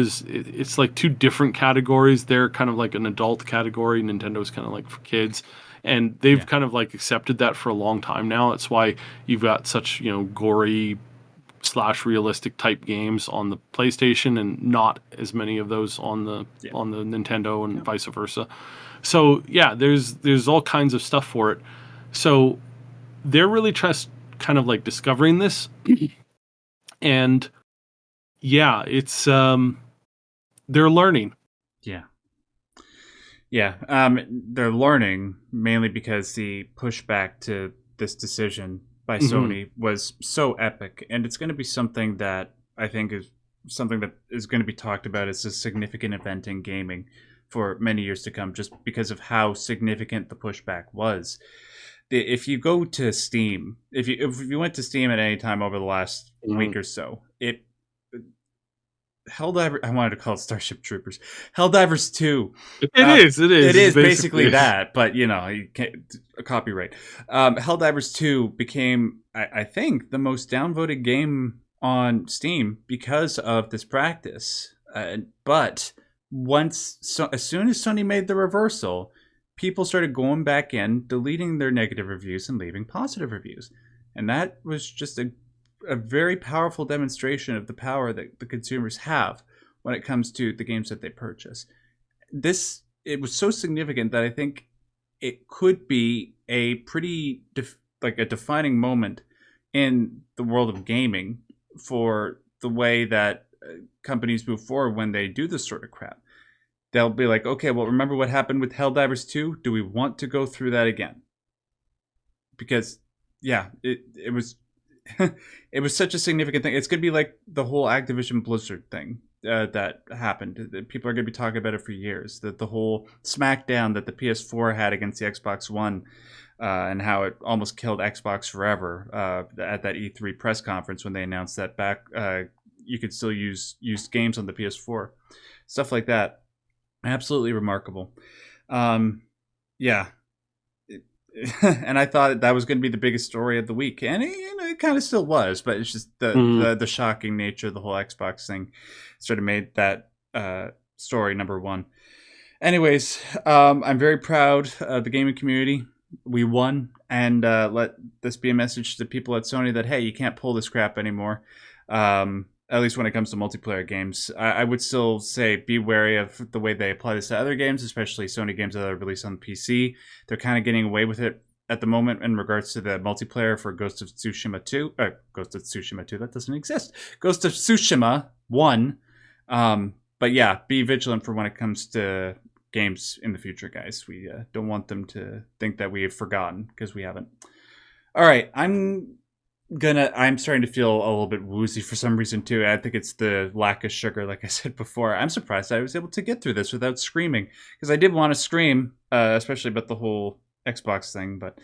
Speaker 2: it's like two different categories. They're kind of like an adult category. Nintendo's kind of like for kids, and they've kind of like accepted that for a long time now. That's why you've got such, you know, gory / realistic type games on the PlayStation, and not as many of those on the Nintendo, and vice versa. So yeah, there's all kinds of stuff for it. So they're really just kind of like discovering this. And yeah, it's they're learning.
Speaker 1: Yeah. Yeah. They're learning mainly because the pushback to this decision by Sony was so epic, and it's going to be something that I think is something that is going to be talked about as a significant event in gaming for many years to come, just because of how significant the pushback was. If you go to Steam, if you went to Steam at any time over the last week or so, Helldivers, I wanted to call it Starship Troopers. Helldivers 2. It is basically that, but you can't copyright. Helldivers 2 became, I think, the most downvoted game on Steam because of this practice. But as soon as Sony made the reversal, people started going back in, deleting their negative reviews and leaving positive reviews. And that was just a very powerful demonstration of the power that the consumers have when it comes to the games that they purchase. It was so significant that I think it could be a pretty a defining moment in the world of gaming for the way that companies move forward when they do this sort of crap. They'll be like, okay, well, remember what happened with Helldivers 2? Do we want to go through that again? Because, yeah, it was it was such a significant thing. It's going to be like the whole Activision Blizzard thing that happened. People are going to be talking about it for years. That the whole smackdown that the PS4 had against the Xbox One and how it almost killed Xbox forever at that E3 press conference when they announced that you could still use games on the PS4. Stuff like that. Absolutely remarkable. Yeah. And I thought that was going to be the biggest story of the week, and it kind of still was, but it's just the shocking nature of the whole Xbox thing sort of made that story number one. Anyways, I'm very proud of the gaming community. We won, and let this be a message to people at Sony that, hey, you can't pull this crap anymore. At least when it comes to multiplayer games. I would still say be wary of the way they apply this to other games, especially Sony games that are released on the PC. They're kind of getting away with it at the moment in regards to the multiplayer for Ghost of Tsushima 2. Ghost of Tsushima 2, that doesn't exist. Ghost of Tsushima 1. But yeah, be vigilant for when it comes to games in the future, guys. We don't want them to think that we have forgotten, because we haven't. All right, I'm starting to feel a little bit woozy for some reason too. I think it's the lack of sugar, like I said before. I'm surprised I was able to get through this without screaming, because I did want to scream, especially about the whole Xbox thing. But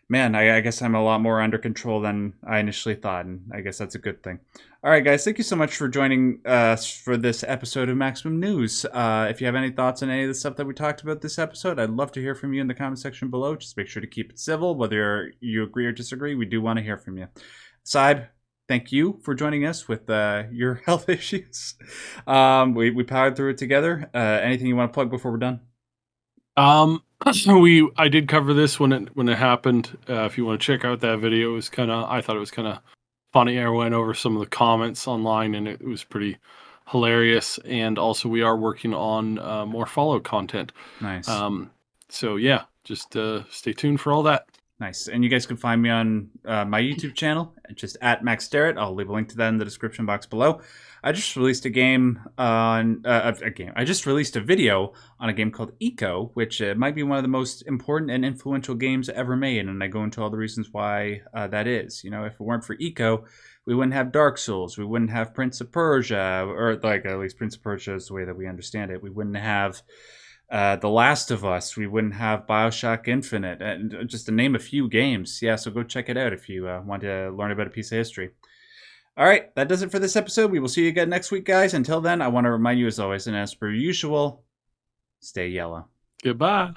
Speaker 1: man, I guess I'm a lot more under control than I initially thought, and I guess that's a good thing. All right, guys, thank you so much for joining us for this episode of Maximum News. If you have any thoughts on any of the stuff that we talked about this episode, I'd love to hear from you in the comment section below. Just make sure to keep it civil, whether you agree or disagree. We do want to hear from you. Syb, thank you for joining us with your health issues. We powered through it together. Anything you want to plug before we're done?
Speaker 2: I did cover this when it happened. If you want to check out that video, I thought it was kind of funny. I went over some of the comments online, and it was pretty hilarious. And also, we are working on more Fallout content.
Speaker 1: Nice.
Speaker 2: So yeah, just stay tuned for all that.
Speaker 1: Nice. And you guys can find me on my YouTube channel, just at Max Derrat. I'll leave a link to that in the description box below. I just released a I just released a video on a game called Eco, which might be one of the most important and influential games ever made. And I go into all the reasons why that is. If it weren't for Eco, we wouldn't have Dark Souls. We wouldn't have Prince of Persia, or at least Prince of Persia is the way that we understand it. We wouldn't have The Last of Us. We wouldn't have BioShock Infinite, and just to name a few games. Yeah, so go check it out if you want to learn about a piece of history. All right, that does it for this episode. We will see you again next week, guys. Until then, I want to remind you, as always, and as per usual, stay yellow.
Speaker 2: Goodbye.